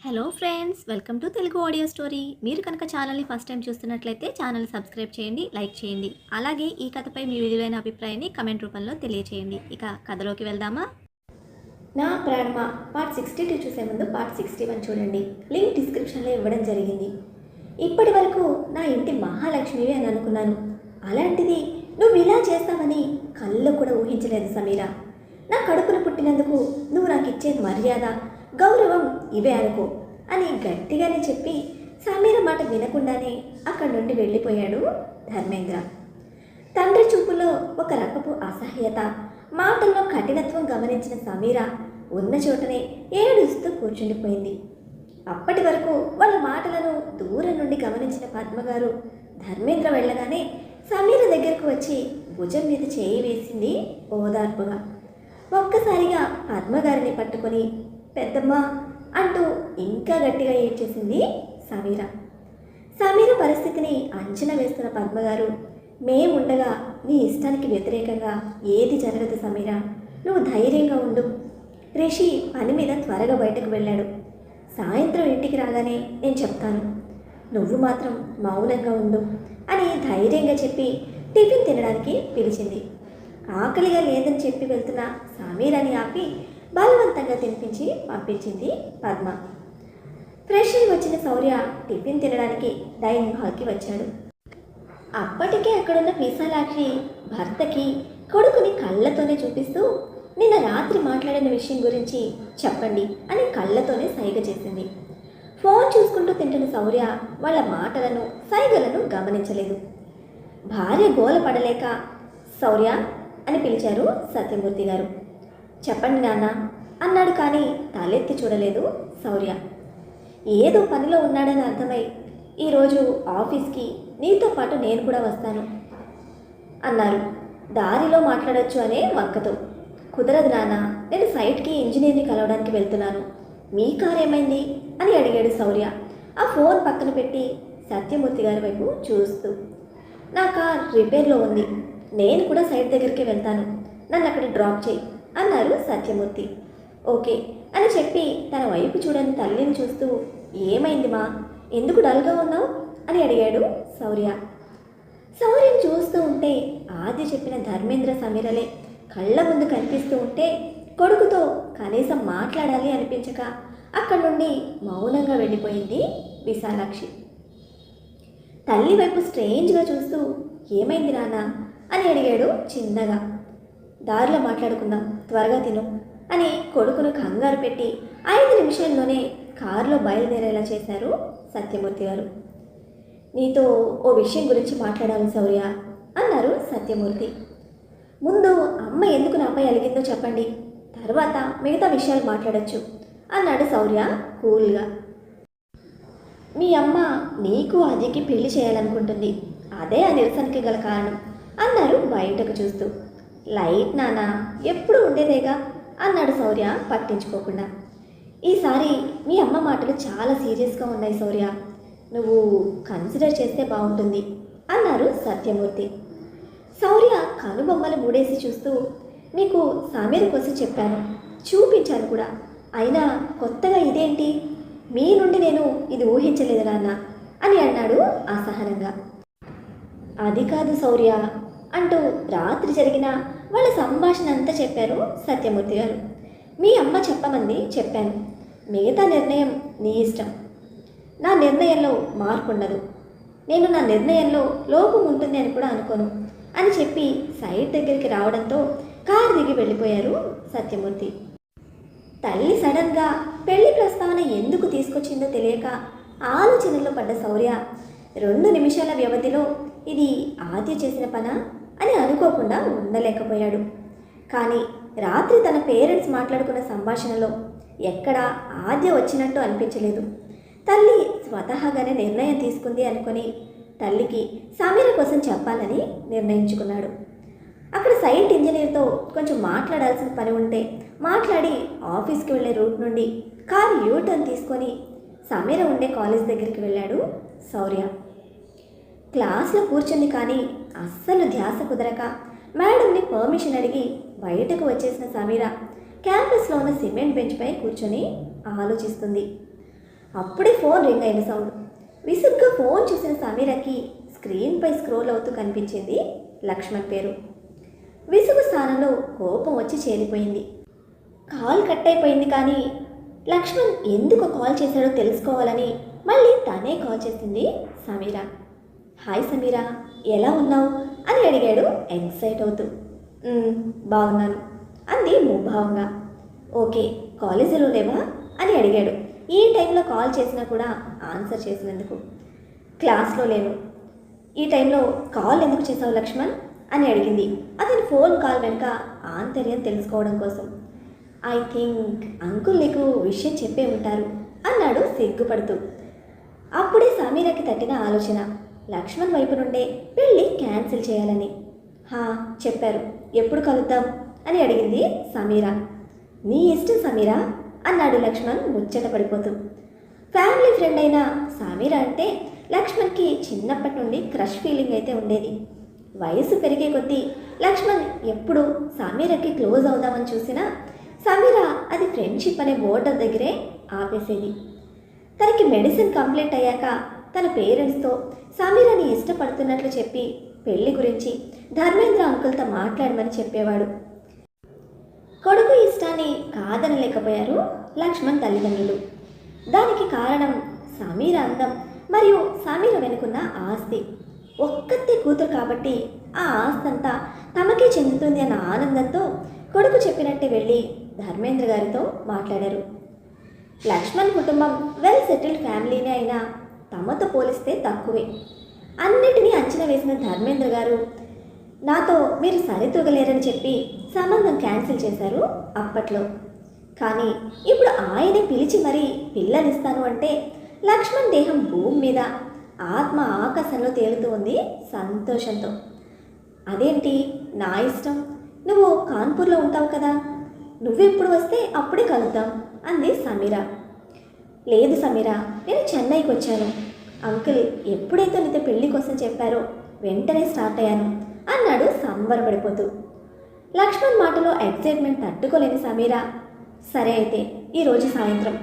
Hello friends, welcome to Telugu audio story. మీరు కనుక ఛానల్ని ఫస్ట్ టైం చూస్తున్నట్లయితే ఛానల్ సబ్స్క్రైబ్ చేయండి, లైక్ చేయండి. అలాగే ఈ కథపై మీ విలువైన అభిప్రాయాన్ని కమెంట్ రూపంలో తెలియచేయండి. ఇక కథలోకి వెళ్దామా? నా ప్రాణమా పార్ట్ 62 చూసే ముందు పార్ట్ 61 చూడండి. లింక్ డిస్క్రిప్షన్లో ఇవ్వడం జరిగింది. ఇప్పటి వరకు నా ఇంటి మహాలక్ష్మివి అని అనుకున్నాను. అలాంటిది నువ్వు ఇలా చేస్తావని కళ్ళు కూడా ఊహించలేదు సమీరా. నా కడుపున పుట్టినందుకు నువ్వు నాకు ఇచ్చేది మర్యాద, గౌరవం ఇవే అనుకో అని గట్టిగానే చెప్పి సమీర మాట వినకుండానే అక్కడి నుండి వెళ్ళిపోయాడు ధర్మేంద్ర. తండ్రి చూపులో ఒక రకపు అసహ్యత, మాటల్లో కఠినత్వం గమనించిన సమీర ఉన్న చోటనే ఏడుస్తూ కూర్చుండిపోయింది. అప్పటి వరకు వాళ్ళ మాటలను దూరం నుండి గమనించిన పద్మగారు ధర్మేంద్ర వెళ్ళగానే సమీర దగ్గరకు వచ్చి భుజం మీద చేయి వేసింది ఓదార్పుగా. ఒక్కసారిగా పద్మగారిని పట్టుకొని పెద్దమ్మ అంటూ ఇంకా గట్టిగా ఏడ్చేసింది సమీర. సమీర పరిస్థితిని అంచనా వేస్తున్న పద్మగారు, మేముండగా నీ ఇష్టానికి వ్యతిరేకంగా ఏది జరగదు సమీర, నువ్వు ధైర్యంగా ఉండు. రిషి పని మీద త్వరగా బయటకు వెళ్ళాడు. సాయంత్రం ఇంటికి రాగానే నేను చెప్తాను, నువ్వు మాత్రం మౌనంగా ఉండు అని ధైర్యంగా చెప్పి టిఫిన్ తినడానికి పిలిచింది. ఆకలిగా లేదని చెప్పి వెళ్తున్న సమీరని ఆపి బలవంతంగా తినిపించి పంపించింది పద్మ. ఫ్రెష్ అయి వచ్చిన శౌర్య టిఫిన్ తినడానికి డైనింగ్ హాల్కి వచ్చాడు. అప్పటికే అక్కడున్న విశాలాక్షి భర్తకి కొడుకుని కళ్ళతోనే చూపిస్తూ నిన్న రాత్రి మాట్లాడిన విషయం గురించి చెప్పండి అని కళ్ళతోనే సైగ చేసింది. ఫోన్ చూసుకుంటూ తింటున్న శౌర్య వాళ్ళ మాటలను సైగలను గమనించలేదు. భార్య గోల పడలేక శౌర్య అని పిలిచారు సత్యమూర్తి గారు. చెప్పండి నాన్న అన్నాడు, కానీ తలెత్తి చూడలేదు శౌర్య. ఏదో పనిలో ఉన్నాడని అర్థమై ఈరోజు ఆఫీస్కి నీతో పాటు నేను కూడా వస్తాను అన్నారు దారిలో మాట్లాడొచ్చు అనే వంకతో. కుదరదు నాన్న, నేను సైట్కి ఇంజనీర్ని కలవడానికి వెళ్తున్నాను, మీ కార్ ఏమైంది అని అడిగాడు శౌర్య ఆ ఫోన్ పక్కన పెట్టి సత్యమూర్తి గారి వైపు చూస్తూ. నా కార్ రిపేర్లో ఉంది, నేను కూడా సైట్ దగ్గరికి వెళ్తాను, నన్ను అక్కడ డ్రాప్ చేయి అన్నారు సత్యమూర్తి. ఓకే అని చెప్పి తన వైపు చూడని తల్లిని చూస్తూ, ఏమైంది మా, ఎందుకు డల్గా ఉన్నావు అని అడిగాడు శౌర్య. శౌర్యని చూస్తూ ఉంటే ఆది చెప్పిన ధర్మేంద్ర సమీరలే కళ్ళ ముందు కనిపిస్తూ ఉంటే కొడుకుతో కనీసం మాట్లాడాలి అనిపించక అక్కడి నుండి మౌనంగా వెళ్ళిపోయింది విశాలాక్షి. తల్లి వైపు స్ట్రేంజ్గా చూస్తూ, ఏమైంది నాన్న అని అడిగాడు చిన్నగా. దారిలో మాట్లాడుకుందాం, త్వరగా తిను అని కొడుకును కంగారు పెట్టి 5 నిమిషాల్లోనే కారులో బయలుదేరేలా చేశారు సత్యమూర్తి గారు. నీతో ఓ విషయం గురించి మాట్లాడాలి శౌర్య అన్నారు సత్యమూర్తి. ముందు అమ్మ ఎందుకు నాపై అలిగిందో చెప్పండి, తర్వాత మిగతా విషయాలు మాట్లాడచ్చు అన్నాడు శౌర్య కూల్గా. మీ అమ్మ నీకు అదికి పెళ్లి చేయాలనుకుంటుంది, అదే ఆ నిరసనకి గల కారణం అన్నారు బయటకు చూస్తూ. లైట్ నాన్న, ఎప్పుడు ఉండేదేగా అన్నాడు శౌర్య పట్టించుకోకుండా. ఈసారి మీ అమ్మ మాటలు చాలా సీరియస్గా ఉన్నాయి శౌర్య, నువ్వు కన్సిడర్ చేస్తే బాగుంటుంది అన్నారు సత్యమూర్తి. శౌర్య కనుబొమ్మలు మూడేసి చూస్తూ, నీకు సమీర కోసం చెప్పాను, చూపించాను కూడా, అయినా కొత్తగా ఇదేంటి, మీ నుండి నేను ఇది ఊహించలేదు నాన్న అని అన్నాడు అసహనంగా. అది కాదు శౌర్య అంటూ రాత్రి జరిగిన వాళ్ళ సంభాషణ అంతా చెప్పారు సత్యమూర్తి గారు. మీ అమ్మ చెప్పమంది చెప్పాను, మిగతా నిర్ణయం నీ ఇష్టం, నా నిర్ణయంలో మార్పు ఉండదు, నేను నా నిర్ణయంలో లోపం ఉంటుంది అని కూడా అనుకోను అని చెప్పి సైట్ దగ్గరికి రావడంతో కారు దిగి వెళ్ళిపోయారు సత్యమూర్తి. తల్లి సడన్గా పెళ్లి ప్రస్తావన ఎందుకు తీసుకొచ్చిందో తెలియక ఆలోచనలో పడ్డ శౌర్య 2 నిమిషాల వ్యవధిలో ఇది ఆద్య చేసిన పనా అని అనుకోకుండా ఉండలేకపోయాడు. కానీ రాత్రి తన పేరెంట్స్ మాట్లాడుకున్న సంభాషణలో ఎక్కడా ఆద్య వచ్చినట్టు అనిపించలేదు. తల్లి స్వతహాగానే నిర్ణయం తీసుకుంది అనుకొని తల్లికి సమీర కోసం చెప్పాలని నిర్ణయించుకున్నాడు. అక్కడ సైట్ ఇంజనీర్తో కొంచెం మాట్లాడాల్సిన పని ఉంటే మాట్లాడి ఆఫీస్కి వెళ్ళే రూట్ నుండి కారు యూటర్న్ తీసుకొని సమీర ఉండే కాలేజ్ దగ్గరికి వెళ్ళాడు శౌర్య. క్లాస్లో కూర్చుంది, కానీ అస్సలు ధ్యాస కుదరక మేడంని పర్మిషన్ అడిగి బయటకు వచ్చేసిన సమీర క్యాంపస్లో ఉన్న సిమెంట్ బెంచ్పై కూర్చొని ఆలోచిస్తుంది. అప్పుడే ఫోన్ రింగ్ అయిన సౌండ్. విసుగ్గా ఫోన్ చూసిన సమీరకి స్క్రీన్పై స్క్రోల్ అవుతూ కనిపించింది లక్ష్మణ్ పేరు. విసుగు స్థానంలో కోపం వచ్చి చేరిపోయింది. కాల్ కట్ అయిపోయింది, కానీ లక్ష్మణ్ ఎందుకు కాల్ చేశాడో తెలుసుకోవాలని మళ్ళీ తనే కాల్ చేసింది సమీర. హాయ్ సమీర, ఎలా ఉన్నావు అని అడిగాడు ఎక్సైట్ అవుతూ. బాగున్నాను అంది ముభావంగా. ఓకే, కాలేజీలో లేవా అని అడిగాడు ఈ టైంలో కాల్ చేసినా కూడా ఆన్సర్ చేసినందుకు. క్లాస్లో లేను. ఈ టైంలో కాల్ ఎందుకు చేసావు లక్ష్మణ్ అని అడిగింది అతని ఫోన్ కాల్ వెనుక ఆంతర్యం తెలుసుకోవడం కోసం. ఐ థింక్ అంకుల్ నీకు విషయం చెప్పే ఉంటారు అన్నాడు సిగ్గుపడుతూ. అప్పుడే సమీరకి తట్టిన ఆలోచన, లక్ష్మణ్ వైపు నుండే పెళ్ళి క్యాన్సిల్ చేయాలని. చెప్పారు. ఎప్పుడు కలుద్దాం అని అడిగింది సమీర. నీ ఇష్టం సమీర అన్నాడు లక్ష్మణ్ ముచ్చట పడిపోతూ. ఫ్యామిలీ ఫ్రెండ్ అయిన సమీర అంటే లక్ష్మణ్కి చిన్నప్పటి నుండి క్రష్ ఫీలింగ్ అయితే ఉండేది. వయసు పెరిగే కొద్దీ లక్ష్మణ్ ఎప్పుడు సమీరకి క్లోజ్ అవుదామని చూసినా సమీర అది ఫ్రెండ్షిప్ అనే బోర్డర్ దగ్గరే ఆపేసేది. తనకి మెడిసిన్ కంప్లీట్ అయ్యాక తన పేరెంట్స్తో సమీరని ఇష్టపడుతున్నట్లు చెప్పి పెళ్లి గురించి ధర్మేంద్ర అంకుల్తో మాట్లాడమని చెప్పేవాడు. కొడుకు ఇష్టాన్ని కాదనలేకపోయారు లక్ష్మణ్ తల్లిదండ్రులు. దానికి కారణం సమీర అందం మరియు సమీర వెనుకున్న ఆస్తి. ఒక్కతే కూతురు కాబట్టి ఆ ఆస్తంతా తమకే చెందుతుంది అన్న ఆనందంతో కొడుకు చెప్పినట్టే వెళ్ళి ధర్మేంద్ర గారితో మాట్లాడారు. లక్ష్మణ్ కుటుంబం వెల్ సెటిల్డ్ ఫ్యామిలీనే అయినా తమతో పోలిస్తే తక్కువే. అన్నిటినీ అంచనా వేసిన ధర్మేంద్ర గారు నాతో మీరు సరితూగలేరని చెప్పి సంబంధం క్యాన్సిల్ చేశారు అప్పట్లో. కానీ ఇప్పుడు ఆయనే పిలిచి మరీ పిల్లనిస్తాను అంటే లక్ష్మణ్ దేహం భూమి మీద, ఆత్మ ఆకాశంలో తేలుతూ ఉంది సంతోషంతో. అదేంటి నా ఇష్టం, నువ్వు కాన్పూర్లో ఉంటావు కదా, నువ్వెప్పుడు వస్తే అప్పుడే కలుద్దాం అంది సమీర. లేదు సమీర, నేను చెన్నైకి వచ్చాను. అంకుల్ ఎప్పుడైతే నీతో పెళ్లి కోసం చెప్పారో వెంటనే స్టార్ట్ అయ్యాను అన్నాడు సంబరపడిపోతూ. లక్ష్మణ్ మాటలో ఎక్సైట్మెంట్ తట్టుకోలేని సమీర, సరే అయితే ఈరోజు సాయంత్రం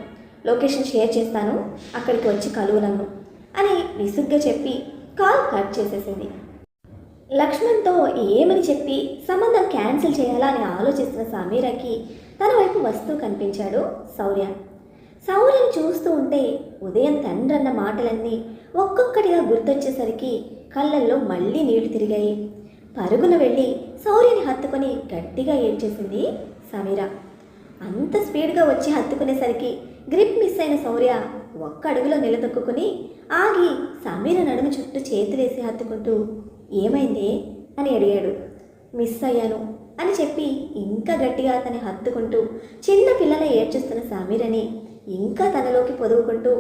లొకేషన్ షేర్ చేస్తాను, అక్కడికి వచ్చి కలువు నన్ను అని విసుగ్గా చెప్పి కాల్ కట్ చేసేసింది. లక్ష్మణ్తో ఏమని చెప్పి సంబంధం క్యాన్సిల్ చేయాలా అని ఆలోచిస్తున్న సమీరకి తన వైపు వస్తూ కనిపించాడు శౌర్య. శౌర్యని చూస్తూ ఉంటే ఉదయం తండ్రన్న మాటలన్నీ ఒక్కొక్కటిగా గుర్తొచ్చేసరికి కళ్ళల్లో మళ్ళీ నీళ్లు తిరిగాయి. పరుగున వెళ్ళి శౌర్యని హత్తుకొని గట్టిగా ఏడ్చేసింది సమీర. అంత స్పీడ్గా వచ్చి హత్తుకునేసరికి గ్రిప్ మిస్ అయిన శౌర్య ఒక్క అడుగులో నిలదొక్కుని ఆగి సమీర నడుము చుట్టూ చేతులేసి హత్తుకుంటూ ఏమైందే అని అడిగాడు. మిస్ అయ్యాను అని చెప్పి ఇంకా గట్టిగా అతన్ని హత్తుకుంటూ చిన్న పిల్లల ఏడ్చేస్తున్న సమీరని ఇంకా తనలోకి పొదువుకుంటూ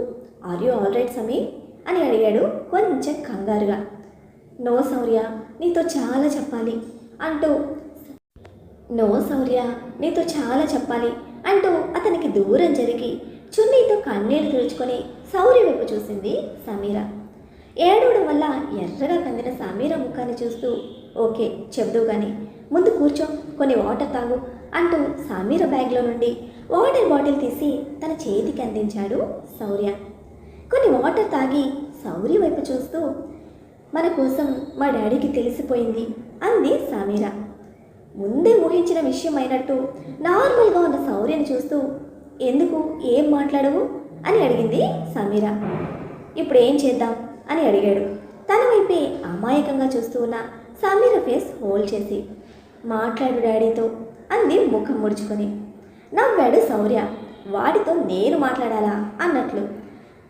are you all right Sameer అని అడిగాడు కొంచెం కంగారుగా. నో శౌర్య, నీతో చాలా చెప్పాలి అంటూ అతనికి దూరం జరిగి చున్నీతో కన్నీళ్లు తుడుచుకొని శౌర్య వైపు చూసింది సమీర. ఏడవడం వల్ల ఎర్రగా కందిన సమీర ముఖాన్ని చూస్తూ ఓకే చెబుదు కానీ ముందు కూర్చో, కొన్ని వాటర్ తాగు అంటూ సమీర బ్యాగ్లో నుండి వాటర్ బాటిల్ తీసి తన చేతికి అందించాడు శౌర్య. కొన్ని వాటర్ తాగి శౌర్య వైపు చూస్తూ మన కోసం మా డాడీకి తెలిసిపోయింది అంది సమీర. ముందే ఊహించిన విషయం అయినట్టు నార్మల్గా ఉన్న శౌర్యని చూస్తూ ఎందుకు ఏం మాట్లాడవు అని అడిగింది సమీర. ఇప్పుడు ఏం చేద్దాం అని అడిగాడు తన వైపే అమాయకంగా చూస్తూ ఉన్న సమీర ఫేస్ హోల్డ్ చేసి. మాట్లాడు డాడీతో అంది ముఖం ముడుచుకొని. నవ్వాడు శౌర్య, వాడితో నేను మాట్లాడాలా అన్నట్లు.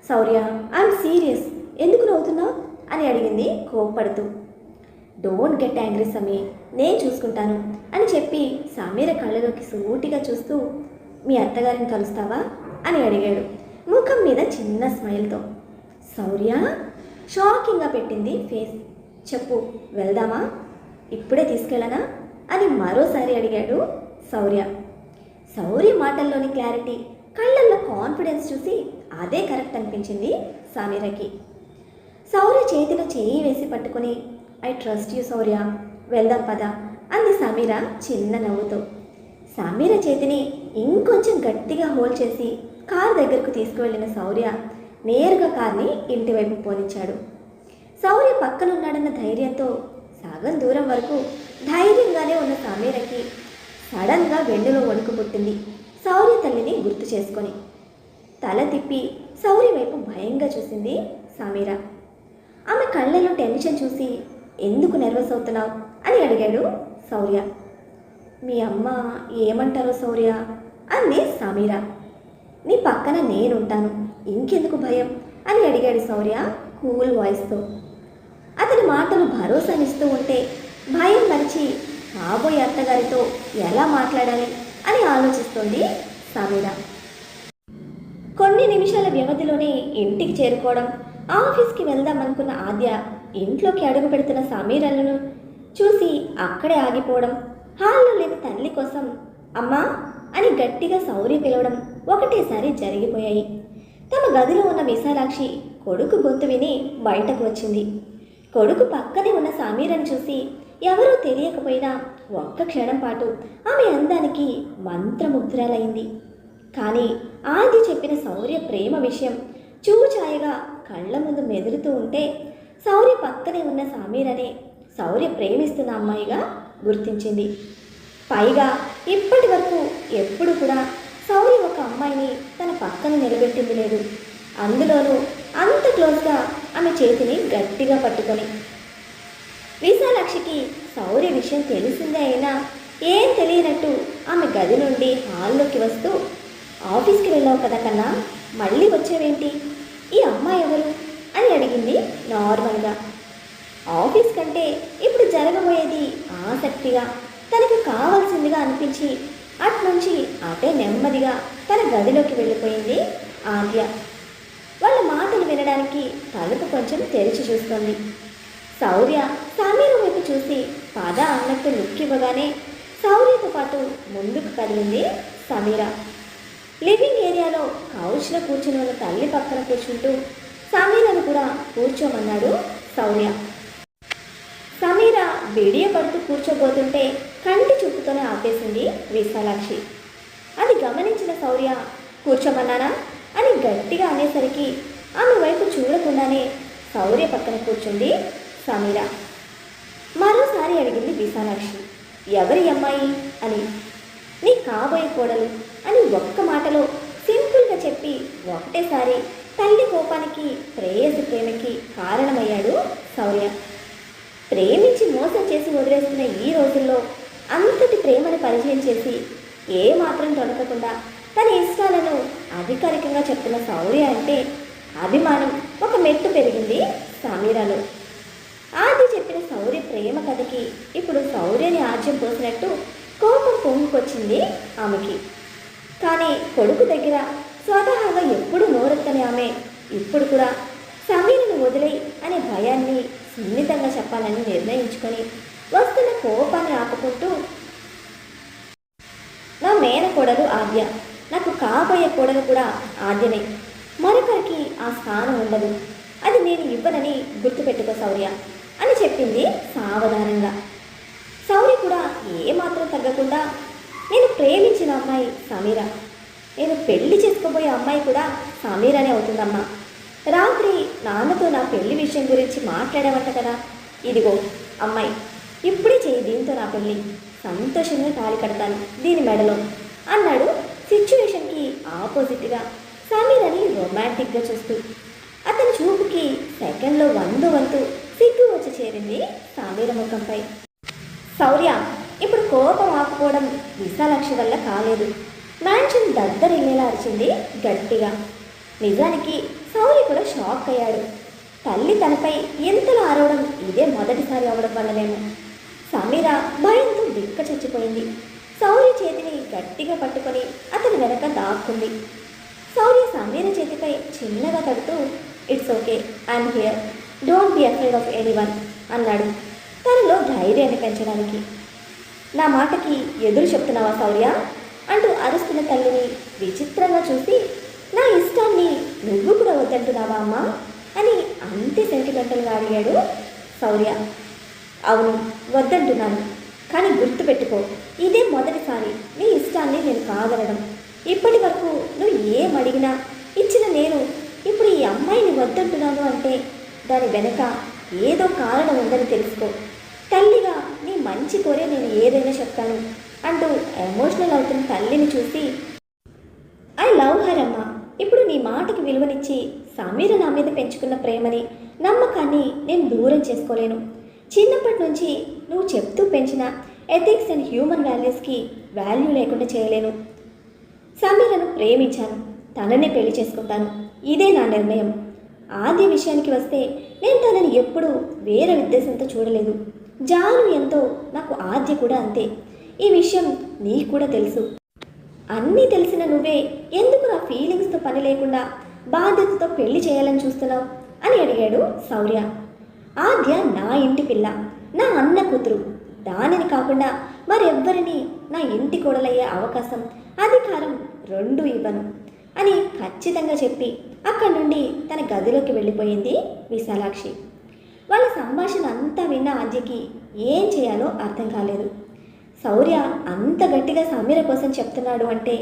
శౌర్య, ఐఎమ్ సీరియస్, ఎందుకు నవ్వుతున్నావు అని అడిగింది కోప్పడుతూ. డోంట్ గెట్ యాంగ్రీ సమీ, నేను చూసుకుంటాను అని చెప్పి సమీర కళ్ళలోకి సూటిగా చూస్తూ మీ అత్తగారిని కలుస్తావా అని అడిగాడు ముఖం మీద చిన్న స్మైల్తో. శౌర్య షాకింగ్గా పెట్టింది ఫేస్. చెప్పు, వెళ్దామా, ఇప్పుడే తీసుకెళ్ళనా అని మరోసారి అడిగాడు శౌర్య. శౌర్య మాటల్లోని క్లారిటీ, కళ్ళల్లో కాన్ఫిడెన్స్ చూసి అదే కరెక్ట్ అనిపించింది సమీరకి. శౌర్య చేతిలో చేయి వేసి పట్టుకుని ఐ ట్రస్ట్ యూ శౌర్య, వెళ్దాం పద అంది సమీర చిన్న నవ్వుతో. సమీర చేతిని ఇంకొంచెం గట్టిగా హోల్డ్ చేసి కారు దగ్గరకు తీసుకువెళ్ళిన శౌర్య నేరుగా కార్ని ఇంటివైపు పోనిచ్చాడు. శౌర్య పక్కనున్నాడన్న ధైర్యంతో సగం దూరం వరకు ధైర్యంగానే ఉన్న సమీరకి సడన్గా వెన్నులో వణుకు పుట్టింది. శౌర్య తల్లిని గుర్తు చేసుకొని తల తిప్పి శౌర్య వైపు భయంగా చూసింది సమీర. ఆమె కళ్ళల్లో టెన్షన్ చూసి ఎందుకు నర్వస్ అవుతున్నావు అని అడిగాడు శౌర్య. మీ అమ్మ ఏమంటారో శౌర్య అంది సమీర. నీ పక్కన నేనుంటాను, ఇంకెందుకు భయం అని అడిగాడు శౌర్య కూల్ వాయిస్తో. అతని మాటలు భరోసానిస్తూ ఉంటే భయం మరిచి కాబోయే అత్తగారితో ఎలా మాట్లాడాలి అని ఆలోచిస్తోంది సమీర. కొన్ని నిమిషాల వ్యవధిలోనే ఇంటికి చేరుకోవడం, ఆఫీస్కి వెళ్దామనుకున్న ఆద్య ఇంట్లోకి అడుగు పెడుతున్న సమీరలను చూసి అక్కడే ఆగిపోవడం, హాల్లో లేని తల్లి కోసం అమ్మా అని గట్టిగా శౌర్య పిలవడం ఒకటేసారి జరిగిపోయాయి. తమ గదిలో ఉన్న విశాలాక్షి కొడుకు గొంతు విని బయటకు వచ్చింది. కొడుకు పక్కనే ఉన్న సమీరను చూసి ఎవరో తెలియకపోయినా ఒక్క క్షణం పాటు ఆమె అందానికి మంత్రముగ్ధురాలైంది. కానీ ఆది చెప్పిన శౌర్య ప్రేమ విషయం చూచాయగా కళ్ళ ముందు మెదులుతూ ఉంటే శౌర్య పక్కనే ఉన్న సమీరనే శౌర్య ప్రేమిస్తున్న అమ్మాయిగా గుర్తించింది. పైగా ఇప్పటి వరకు ఎప్పుడు కూడా శౌర్య ఒక అమ్మాయిని తన పక్కన నిలబెట్టింది లేదు, అందులోనూ అంత క్లోజ్గా ఆమె చేతిని గట్టిగా పట్టుకొని. విశాలాక్షికి శౌర్య విషయం తెలిసిందే అయినా ఏం తెలియనట్టు ఆమె గది నుండి హాల్లోకి వస్తూ ఆఫీస్కి వెళ్ళావు కదా కన్నా, మళ్ళీ వచ్చేవేంటి, ఈ అమ్మాయి ఎవరు అని అడిగింది నార్మల్గా. ఆఫీస్ కంటే ఇప్పుడు జరగబోయేది ఆసక్తిగా తనకు కావాల్సిందిగా అనిపించి అట్నుంచి అటే నెమ్మదిగా తన గదిలోకి వెళ్ళిపోయింది ఆద్య. వాళ్ళ మాటలు వినడానికి తలుపు కొంచెం తెరిచి చూస్తుంది. శౌర్య సమీర వైపు చూసి పద అన్నట్టు లుక్ ఇవ్వగానే శౌర్యతో పాటు ముందుకు కదిలింది సమీర. లివింగ్ ఏరియాలో కౌచ్లో కూర్చుని ఉన్న తల్లి పక్కన కూర్చుంటూ సమీరను కూడా కూర్చోమన్నాడు శౌర్య. సమీర బిడియ పడుతూ కూర్చోబోతుంటే కంటి చూపుతోనే ఆపేసింది విశాలాక్షి. అది గమనించిన శౌర్య కూర్చోమన్నానా అని గట్టిగా అనేసరికి ఆమె వైపు చూడకుండానే శౌర్య పక్కన కూర్చుంది సమీర. మరోసారి అడిగింది విశాలాక్షి, ఎవరి అమ్మాయి అని. నీ కాబోయే కోడలు అని ఒక్క మాటలో సింపుల్గా చెప్పి ఒకటేసారి తల్లి కోపానికి ప్రేయసి ప్రేమకి కారణమయ్యాడు శౌర్య. ప్రేమించి మోసం చేసి వదిలేస్తున్న ఈ రోజుల్లో అంతటి ప్రేమను పరిచయం చేసి ఏ మాత్రం తొలగకుండా తన ఇష్టాలను అధికారికంగా చెప్తున్న శౌర్య అంటే అభిమానం ఒక మెట్టు పెరిగింది సమీరలో. ఆది చెప్పిన శౌర్య ప్రేమ కథకి ఇప్పుడు శౌర్యని ఆజ్యం పోసినట్టు కోపం పొంగుకొచ్చింది ఆమెకి. కానీ కొడుకు దగ్గర స్వతహాగా ఎప్పుడు నోరెత్తని ఆమె ఇప్పుడు కూడా సమీరను వదిలేయి అనే భయాన్ని సున్నితంగా చెప్పాలని నిర్ణయించుకొని వస్తున్న కోపాన్ని ఆపుకుంటూ, నా మేనకోడలు ఆద్య, నాకు కాబోయే కోడలు కూడా ఆద్యనే, మరొకరికి ఆ స్థానం ఉండదు, అది నేను ఇవ్వనని గుర్తుపెట్టుకో శౌర్య అని చెప్పింది సావధానంగా. శౌర్య కూడా ఏమాత్రం తగ్గకుండా, నేను ప్రేమించిన అమ్మాయి సమీర, నేను పెళ్లి చేసుకోబోయే అమ్మాయి కూడా సమీరనే అవుతుందమ్మా. రాత్రి నాన్నతో నా పెళ్లి విషయం గురించి మాట్లాడామంట కదా, ఇదిగో అమ్మాయి, ఇప్పుడే చేయి దీంతో నా పెళ్ళి, సంతోషంగా తాళి కడతాను దీని మెడలో అన్నాడు సిచ్యువేషన్కి ఆపోజిట్గా సమీరని రొమాంటిక్గా చూస్తూ. అతని చూపుకి సెకండ్లో 100 వంతు సిగ్గు వచ్చి చేరింది సమీర ముఖంపై. శౌర్య ఇప్పుడు కోపం ఆపుకోవడం విశాలాక్షి వల్ల కాలేదు. మ్యాన్షన్ దద్దరిల్లేలా అరిచింది గట్టిగా. నిజానికి శౌర్య కూడా షాక్ అయ్యాడు. తల్లి తనపై ఎంతలా అరవడం ఇదే మొదటిసారి అవడం వల్లనేమో. సమీర భయంతో దిక్క చచ్చిపోయింది. శౌర్య చేతిని గట్టిగా పట్టుకొని అతని వెనక దాక్కుంది. శౌర్య సమీర చేతిపై చిన్నగా తడుతూ, it's okay, I'm here, don't be afraid of anyone అన్నాడు తనలో ధైర్యాన్ని పెంచడానికి. నా మాటకి ఎదురు చెప్తున్నావా శౌర్య అంటూ అరుస్తున్న తల్లిని విచిత్రంగా చూసి, నా ఇష్టాన్ని నువ్వు కూడా వద్దంటున్నావా అమ్మా అని అంతే సెంటిమెంటల్గా అడిగాడు శౌర్య. అవును, వద్దంటున్నాను, కానీ గుర్తుపెట్టుకో, ఇదే మొదటిసారి నీ ఇష్టాన్ని నేను కాదనడం. ఇప్పటి వరకు నువ్వు ఏం అడిగినా ఇచ్చిన నేను ఇప్పుడు ఈ అమ్మాయిని వద్దంటున్నాను అంటే దాని వెనక ఏదో కారణం ఉందని తెలుసుకో. తల్లిగా నీ మంచి కోరే నేను ఏదైనా చెప్తాను అంటూ ఎమోషనల్ అవుతున్న తల్లిని చూసి, ఐ లవ్ హర్ అమ్మా. ఇప్పుడు నీ మాటకి విలువనిచ్చి సమీర నా మీద పెంచుకున్న ప్రేమని నమ్మకాన్ని నేను దూరం చేసుకోలేను. చిన్నప్పటి నుంచి నువ్వు చెప్తూ పెంచిన ఎథిక్స్ అండ్ హ్యూమన్ వాల్యూస్కి వాల్యూ లేకుండా చేయలేను. సమీరను ప్రేమించాను, తననే పెళ్లి చేసుకుంటాను, ఇదే నా నిర్ణయం. ఆది విషయానికి వస్తే నేను తనని ఎప్పుడూ వేరే ఉద్దేశంతో చూడలేదు. జాను ఎంతో నాకు ఆద్య కూడా అంతే. ఈ విషయం నీకు కూడా తెలుసు. అన్నీ తెలిసిన నువ్వే ఎందుకు నా ఫీలింగ్స్తో పని లేకుండా బాధ్యతతో పెళ్లి చేయాలని చూస్తున్నావు అని అడిగాడు శౌర్య. ఆద్య నా ఇంటి పిల్ల, నా అన్న కూతురు. దానిని కాకుండా మరెవ్వరిని నా ఇంటి కోడలయ్యే అవకాశం, అధికారం రెండూ ఇవ్వను అని ఖచ్చితంగా చెప్పి అక్కడి నుండి తన గదిలోకి వెళ్ళిపోయింది విశాలాక్షి. వాళ్ళ సంభాషణ అంతా విన్న ఆద్యకి ఏం చేయాలో అర్థం కాలేదు. శౌర్య అంత గట్టిగా సమీర కోసం చెప్తున్నాడు అంటే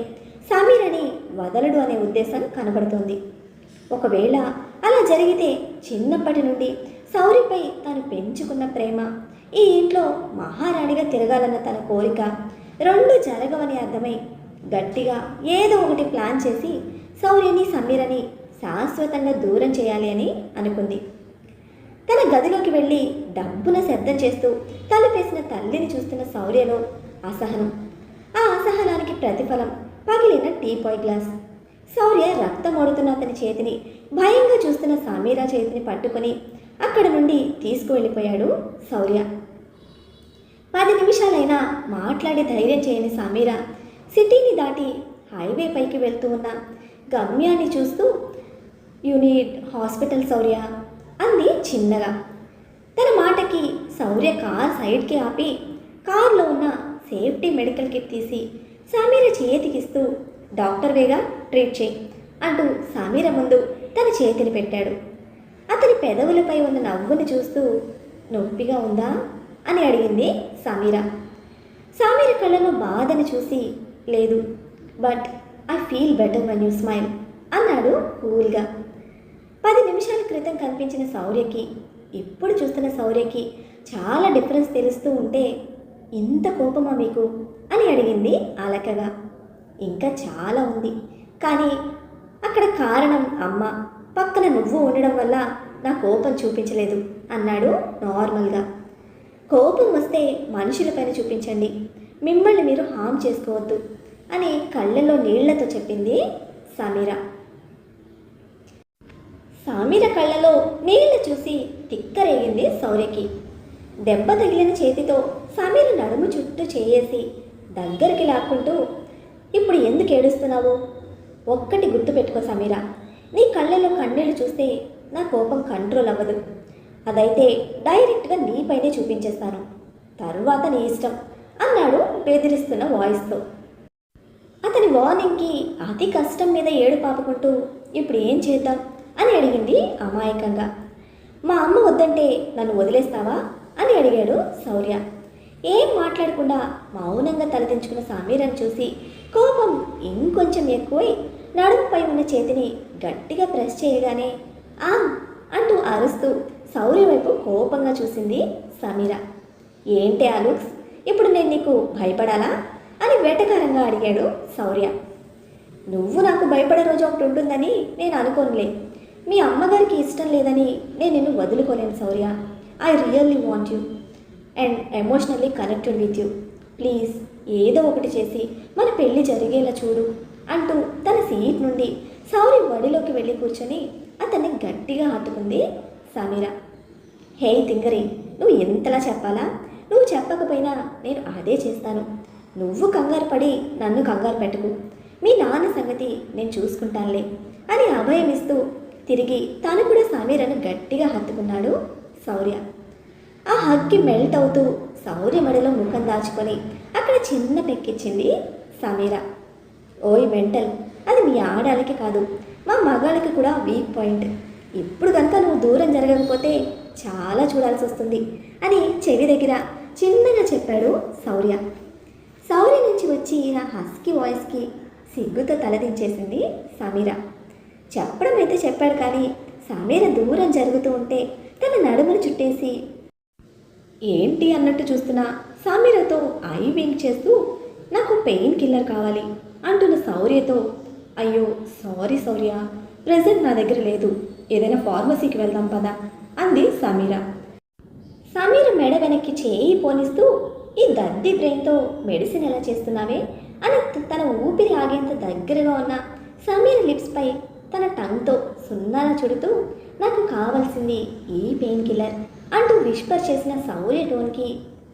సమీరని వదలడు అనే ఉద్దేశం కనబడుతోంది. ఒకవేళ అలా జరిగితే చిన్నప్పటి నుండి శౌర్యపై తాను పెంచుకున్న ప్రేమ, ఈ ఇంట్లో మహారాణిగా తిరగాలన్న తన కోరిక రెండు జరగవని అర్థమై గట్టిగా ఏదో ఒకటి ప్లాన్ చేసి శౌర్యని సమీరని శాశ్వతంగా దూరం చేయాలి అని అనుకుంది. తన గదిలోకి వెళ్ళి డబ్బున శబ్దం చేస్తూ తలుపేసిన తల్లిని చూస్తున్న శౌర్యలో అసహనం. ఆ అసహనానికి ప్రతిఫలం పగిలిన టీపాయ్ గ్లాస్. శౌర్య రక్తం ఓడుతున్న అతని చేతిని భయంగా చూస్తున్న సమీర చేతిని పట్టుకొని అక్కడ నుండి తీసుకువెళ్ళిపోయాడు శౌర్య. 10 నిమిషాలైనా మాట్లాడి ధైర్యం చేయని సమీర సిటీని దాటి హైవే పైకి వెళ్తూ ఉన్న గమ్యాన్ని చూస్తూ, యు నీడ్ హాస్పిటల్ శౌర్య అంది చిన్నగా. తన మాటకి శౌర్య కార్ సైడ్కి ఆపి కారులో ఉన్న సేఫ్టీ మెడికల్ కిట్ తీసి సమీర చేతికిస్తూ, డాక్టర్ వేగా ట్రీట్ చేయి అంటూ సమీర ముందు తన చేతిని పెట్టాడు. అతని పెదవులపై ఉన్న నవ్వుని చూస్తూ, నొప్పిగా ఉందా అని అడిగింది సమీర. సమీర కళ్ళను బాధను చూసి, లేదు, but I feel better when you smile అన్నాడు కూల్గా. 10 నిమిషాల క్రితం కనిపించిన శౌర్యకి ఇప్పుడు చూస్తున్న శౌర్యకి చాలా డిఫరెన్స్ తెలుస్తూ ఉంటే, ఇంత కోపమా మీకు అని అడిగింది అలకగా. ఇంకా చాలా ఉంది, కానీ అక్కడ కారణం అమ్మ, పక్కన నువ్వు ఉండడం వల్ల నా కోపం చూపించలేదు అన్నాడు నార్మల్గా. కోపం వస్తే మనుషులపైన చూపించండి, మిమ్మల్ని మీరు హామ్ చేసుకోవద్దు అని కళ్ళల్లో నీళ్లతో చెప్పింది సమీర. సమీర కళ్ళలో నీళ్లు చూసి తిక్కరేగింది శౌర్యకి. దెబ్బ తగిలిన చేతితో సమీర నడుము చుట్టూ చేయేసి దగ్గరికి లాక్కుంటూ, ఇప్పుడు ఎందుకు ఏడుస్తున్నావు? ఒక్కటి గుర్తుపెట్టుకో సమీర, నీ కళ్ళలో కన్నీళ్లు చూస్తే నా కోపం కంట్రోల్ అవ్వదు. అదైతే డైరెక్ట్గా నీపైనే చూపించేస్తాను, తరువాత నీ ఇష్టం అన్నాడు బెదిరిస్తున్న వాయిస్తో. అతని వార్నింగ్కి అతి కష్టం మీద ఏడు పాపుకుంటూ, ఇప్పుడు ఏం చేద్దాం అని అడిగింది అమాయకంగా. మా అమ్మ వద్దంటే నన్ను వదిలేస్తావా అని అడిగాడు శౌర్య. ఏం మాట్లాడకుండా మౌనంగా తలదించుకున్న సమీరను చూసి కోపం ఇంకొంచెం ఎక్కువై నడుముపై ఉన్న చేతిని గట్టిగా ప్రెస్ చేయగానే ఆమ్ అంటూ అరుస్తూ శౌర్య వైపు కోపంగా చూసింది సమీర. ఏంటి ఆ లుక్స్, ఇప్పుడు నేను నీకు భయపడాలా అని వెటకారంగా అడిగాడు శౌర్య. నువ్వు నాకు భయపడే రోజు ఒకటి ఉంటుందని నేను అనుకోనులే. మీ అమ్మగారికి ఇష్టం లేదని నేను నిన్ను వదులుకోలేను Shaurya. I really want you and emotionally connected with you. Please ఏదో ఒకటి చేసి మన పెళ్ళి జరిగేలా చూడు అంటూ తన సీట్ నుండి శౌర్య వడిలోకి వెళ్ళి కూర్చొని అతన్ని గట్టిగా హత్తుకుంది సమీర. హే తింగరి, నువ్వు ఎంతలా చెప్పాలా? నువ్వు చెప్పకపోయినా నేను అదే చేస్తాను. నువ్వు కంగారు పడి నన్ను కంగారు పెట్టుకు. మీ నాన్న సంగతి నేను చూసుకుంటానులే అని అభయం ఇస్తూ తిరిగి తను కూడా సమీరను గట్టిగా హత్తుకున్నాడు శౌర్య. ఆ హగ్కి మెల్ట్ అవుతూ శౌర్య మెడలో ముఖం దాచుకొని అక్కడ చిన్న పెక్కిచ్చింది సమీర. ఓయ్ మెంటల్, అది మీ ఆడాలకి కాదు, మా మగాళ్ళకి కూడా వీక్ పాయింట్. ఇప్పుడు కనుక నువ్వు దూరం జరగకపోతే చాలా చూడాల్సి వస్తుంది అని చెవి దగ్గర చిన్నగా చెప్పాడు శౌర్య. శౌర్య నుంచి వచ్చి ఆ హస్కీ వాయిస్కి సిగ్గుతో తలదించేసింది సమీర. చెప్పడం అయితే చెప్పాడు, కానీ సమీర దూరం జరుగుతూ ఉంటే తన నడుమును చుట్టేసి ఏంటి అన్నట్టు చూస్తున్న సమీరతో ఐ వింక్ చేస్తూ నాకు పెయిన్ కిల్లర్ కావాలి అంటున్న శౌర్యతో, అయ్యో సారీ శౌర్య, ప్రెజెంట్ నా దగ్గర లేదు, ఏదైనా ఫార్మసీకి వెళ్దాం పదా అంది సమీర. సమీర మెడ వెనక్కి చేయి పోనిస్తూ, ఈ దద్ది బ్రెయిన్తో మెడిసిన్ ఎలా చేస్తున్నావే అని తన ఊపిరి ఆగేంత దగ్గరగా ఉన్న సమీర లిప్స్పై తన టంగ్తో సున్నాన చుడుతూ, నాకు కావాల్సింది ఈ పెయిన్ కిల్లర్ అంటూ విస్పర్ చేసిన శౌర్య టోన్కి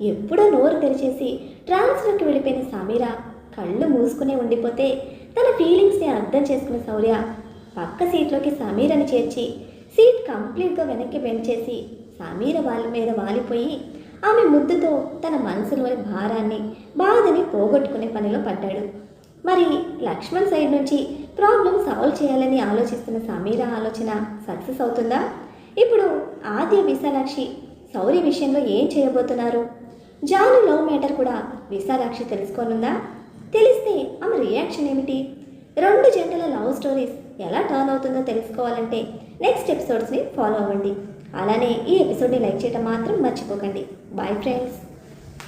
ఎప్పుడో నోరు తెరిచేసి ట్రాన్స్లోకి వెళ్ళిపోయిన సమీర కళ్ళు మూసుకునే ఉండిపోతే తన ఫీలింగ్స్ని అర్థం చేసుకున్న శౌర్య పక్క సీట్లోకి సమీరని చేర్చి సీట్ కంప్లీట్గా వెనక్కి బెండ్ చేసి సమీర వాళ్ళ మీద వాలిపోయి ఆమె ముద్దుతో తన మనసులోని భారాన్ని బాధని పోగొట్టుకునే పనిలో పడ్డాడు. మరి లక్ష్మణ్ సైడ్ నుంచి ప్రాబ్లం సాల్వ్ చేయాలని ఆలోచిస్తున్న సమీర ఆలోచన సక్సెస్ అవుతుందా? ఇప్పుడు ఆద్య విశాలాక్షి శౌర్య విషయంలో ఏం చేయబోతున్నారు? జాను లవ్ మ్యాటర్ కూడా విశాలాక్షి తెలుసుకోనుందా? తెలిస్తే ఆమె రియాక్షన్ ఏమిటి? రెండు జంటల లవ్ స్టోరీస్ ఎలా టర్న్ అవుతుందో తెలుసుకోవాలంటే నెక్స్ట్ ఎపిసోడ్స్ని ఫాలో అవ్వండి. అలానే ఈ ఎపిసోడ్ని లైక్ చేయడం మాత్రం మర్చిపోకండి. Bye friends.